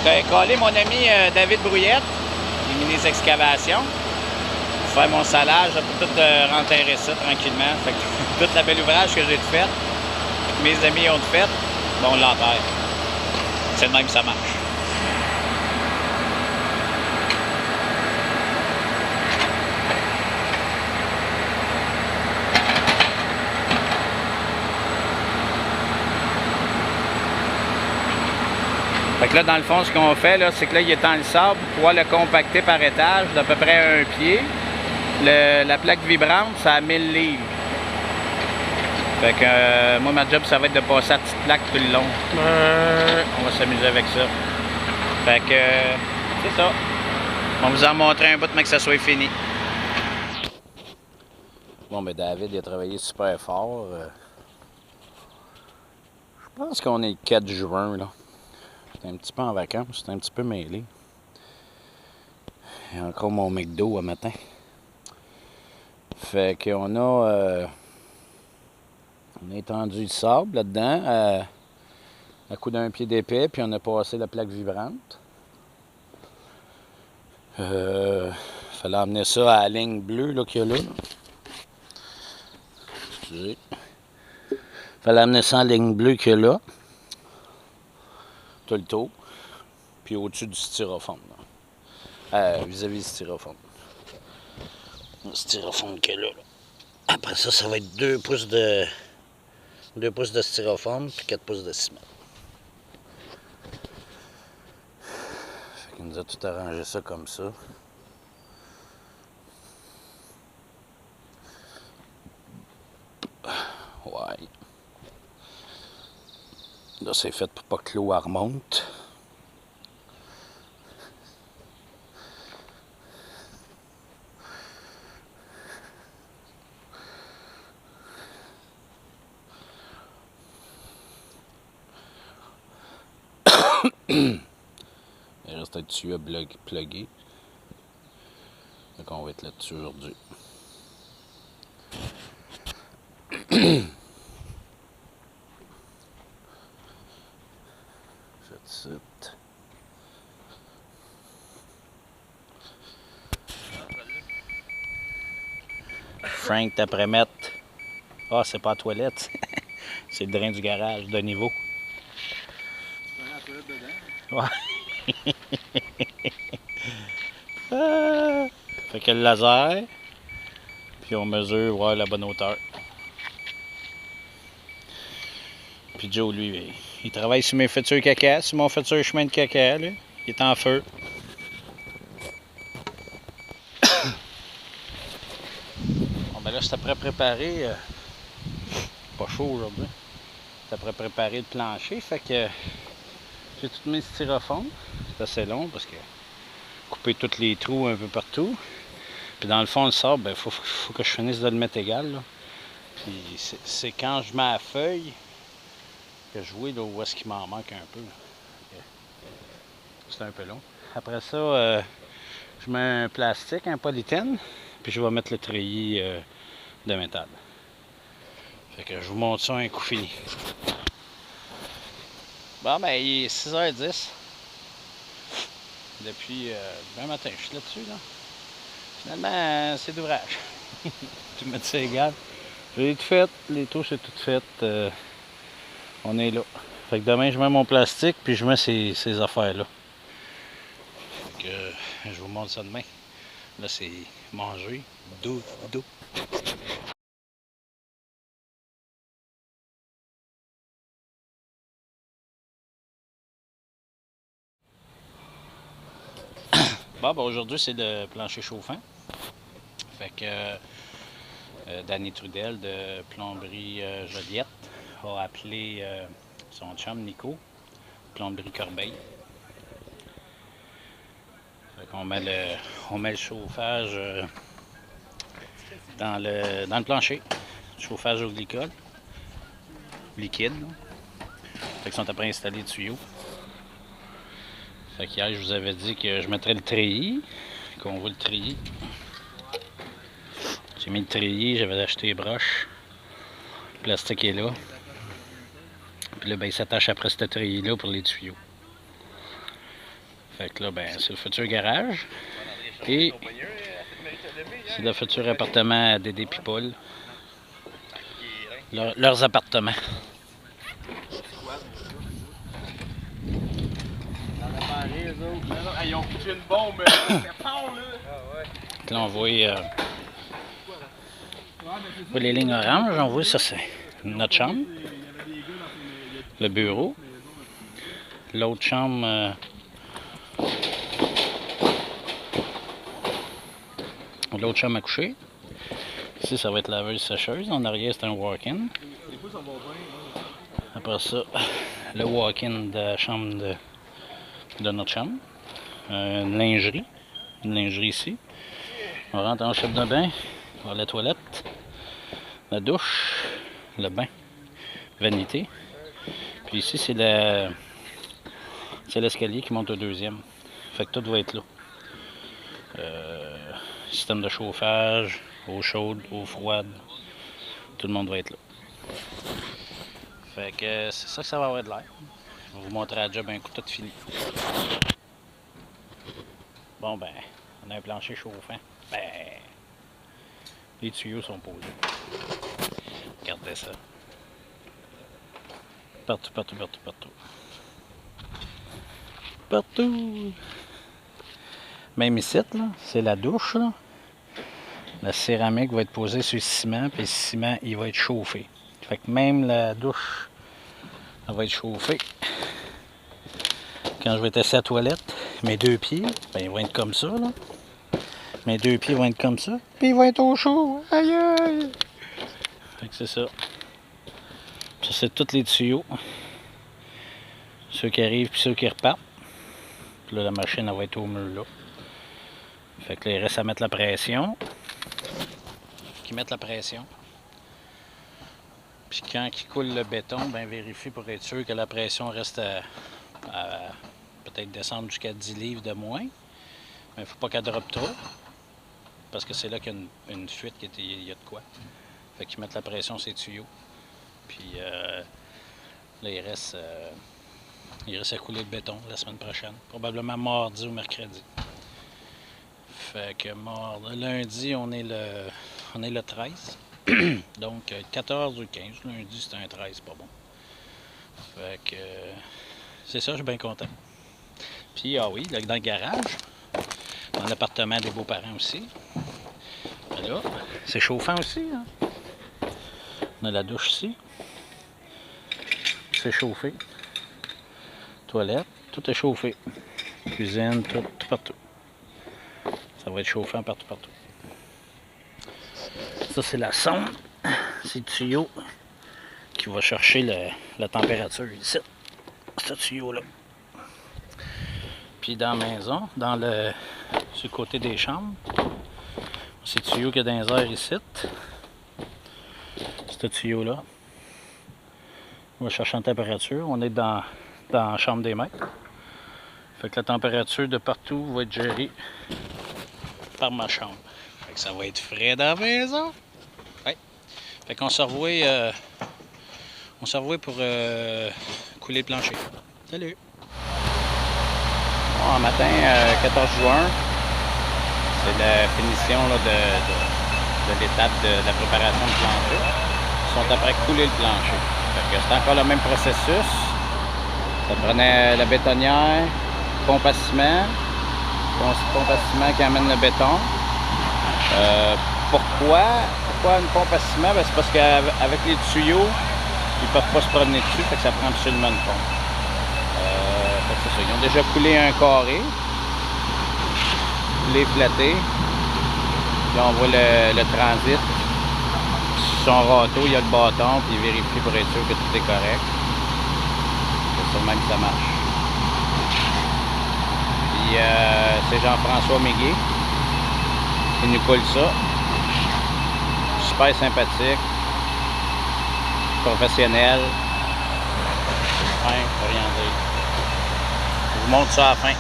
J'ai collé mon ami David Brouillette, des mini-excavations, pour faire mon salage, pour tout renterrer ça tranquillement. Fait que tout le bel ouvrage que j'ai fait, que mes amis ont fait, bon, on l'enterre. C'est le même que ça marche. Fait que là, dans le fond, ce qu'on fait, là, c'est que là, il est dans le sable pour pouvoir le compacter par étage d'à peu près 1 pied. La plaque vibrante, ça a 1000 livres. Fait que moi, ma job, ça va être de passer la petite plaque tout le long. On va s'amuser avec ça. Fait que c'est ça. On va vous en montrer un bout, mais que ça soit fini. Bon, ben David, il a travaillé super fort. Je pense qu'on est le 4 juin, là. J'étais un petit peu en vacances, j'étais un petit peu mêlé. Il y a encore mon McDo à matin. Fait qu'on a, on a étendu le sable là-dedans à coup d'un pied d'épais, puis on a passé la plaque vibrante. Fallait emmener ça à la ligne bleue qu'il y a là. Excusez. Fallait amener ça à la ligne bleue qu'il y a là. Tout le tour. Puis au-dessus du styrofoam. Vis-à-vis du styrofoam. Le styrofoam qu'il y a là. Après ça, ça va être 2 pouces de styrofoam puis 4 pouces de ciment. Fait qu'il nous a tout arrangé ça comme ça. Ouais. Là, c'est fait pour pas que l'eau remonte. Il reste là-dessus à plugger. Donc on va être là-dessus aujourd'hui. Jette. Frank t'après mettre. Ah, c'est pas la toilette. C'est le drain du garage de niveau. Ouais. Fait que le laser. Puis on mesure voir la bonne hauteur. Puis Joe, lui, il travaille sur mes futurs caca, sur mon futur chemin de caca, là. Il est en feu. Bon, ben là, je t'apprête préparer. Pas chaud aujourd'hui. Je t'apprête préparer le plancher. Fait que j'ai tout mis styrofoam. C'est assez long parce que couper tous les trous un peu partout. Puis dans le fond, le sable, ben, faut que je finisse de le mettre égal, là. Puis c'est quand je mets la feuille que je vois là, où est-ce qu'il m'en manque un peu. C'est un peu long. Après ça, je mets un plastique, un polythène, puis je vais mettre le treillis de métal. Fait que je vous montre ça un coup fini. Bon, ben, il est 6h10. Depuis demain matin, je suis là-dessus, là. Finalement, c'est d'ouvrage. Tu me dis c'est égal. J'ai tout fait, les touches, c'est tout fait. On est là. Fait que demain, je mets mon plastique, puis je mets ces affaires-là. Fait que je vous montre ça demain. Là, c'est manger. Dodo. Bon, ben aujourd'hui, c'est le plancher chauffant. Fait que Danny Trudel de Plomberie Joliette a appelé son chum Nico, Plomberie Corbeil. Fait qu'on met le chauffage dans le plancher. Chauffage au glycol. Liquide. Là. Fait qu'ils sont après installés de tuyaux. Fait qu'hier, je vous avais dit que je mettrais le treillis, qu'on voit le treillis. J'ai mis le treillis, j'avais acheté les broches. Le plastique est là. Puis là, ben, il s'attache après ce treillis-là pour les tuyaux. Fait que là, ben, c'est le futur garage. Et c'est le futur appartement à Dédé et Paul. Leurs appartements. Ils ont foutu une bombe. Là, on voit les lignes oranges. On voit ça, c'est notre chambre. Le bureau. L'autre chambre... l'autre chambre à coucher. Ici, ça va être laveuse-sécheuse. En arrière, c'est un walk-in. Après ça, le walk-in de la chambre de notre chambre. Une lingerie. Une lingerie ici. On rentre en chambre de bain. On va à la toilette. La douche. Le bain. Vanité. Puis ici, c'est l'escalier qui monte au deuxième. Fait que tout va être là. Système de chauffage, eau chaude, eau froide. Tout le monde va être là. Fait que c'est ça que ça va avoir de l'air. Je vais vous montrer la job un coup tout fini. Bon ben, on a un plancher chauffant. Ben, les tuyaux sont posés. Regardez ça. Partout, partout, partout, partout. Partout! Même ici, là, c'est la douche. Là. La céramique va être posée sur le ciment, puis le ciment, il va être chauffé. Fait que même la douche, elle va être chauffée. Quand je vais être assis à la toilette, mes deux pieds, ben, ils vont être comme ça. Là. Mes deux pieds vont être comme ça, puis ils vont être au chaud. Aïe aïe! Fait que c'est ça. Ça, c'est tous les tuyaux. Ceux qui arrivent, puis ceux qui repartent. Puis là, la machine, elle va être au mur là. Fait que là, il reste à mettre la pression. Qui mettent la pression. Puis quand ils coulent le béton, ben vérifie pour être sûr que la pression reste à peut-être descendre jusqu'à 10 livres de moins. Mais il ne faut pas qu'elle droppe trop. Parce que c'est là qu'il y a une fuite, il y a de quoi. Fait qu'ils mettent la pression sur les tuyaux. Puis là, il reste à couler le béton la semaine prochaine. Probablement mardi ou mercredi. Fait que lundi, on est le 13. Donc 14 ou 15. Lundi, c'est un 13, pas bon. Fait que c'est ça, je suis bien content. Puis, ah oui, là, dans le garage, dans l'appartement des beaux-parents aussi. Là, c'est chauffant aussi. Hein? On a la douche ici. C'est chauffé. Toilette, tout est chauffé. Cuisine, tout partout. Ça va être chauffant partout, partout. Ça, c'est la sonde. C'est le tuyau qui va chercher la température ici. Ce tuyau-là. Puis dans la maison, sur le côté des chambres, c'est le tuyau qui est dans les airs ici. Ce tuyau-là. On va chercher la température. On est dans la chambre des maîtres. Fait que la température de partout va être gérée par ma chambre. Fait que ça va être frais dans la maison. Ouais. Fait qu'on se revoit pour couler le plancher. Salut! Bon, matin, 14 juin, c'est la finition là, de l'étape de la préparation du plancher. Ils sont après couler le plancher. Fait que c'est encore le même processus. Ça prenait la bétonnière, pompe à ciment, pompe à ciment qui amène le béton. Pourquoi une pompe à ciment? Ben, c'est parce qu'avec les tuyaux, ils ne peuvent pas se promener dessus, fait que ça prend absolument une pompe. C'est ça. Ils ont déjà coulé un carré, coulé flatté. Là, on voit le transit. Sur son râteau, il y a le bâton, puis il vérifie pour être sûr que tout est correct. C'est ça même que ça marche. Puis c'est Jean-François Mégué qui nous coule ça. Super sympathique, professionnel. Fin, rien dire. Je vous montre ça à la fin.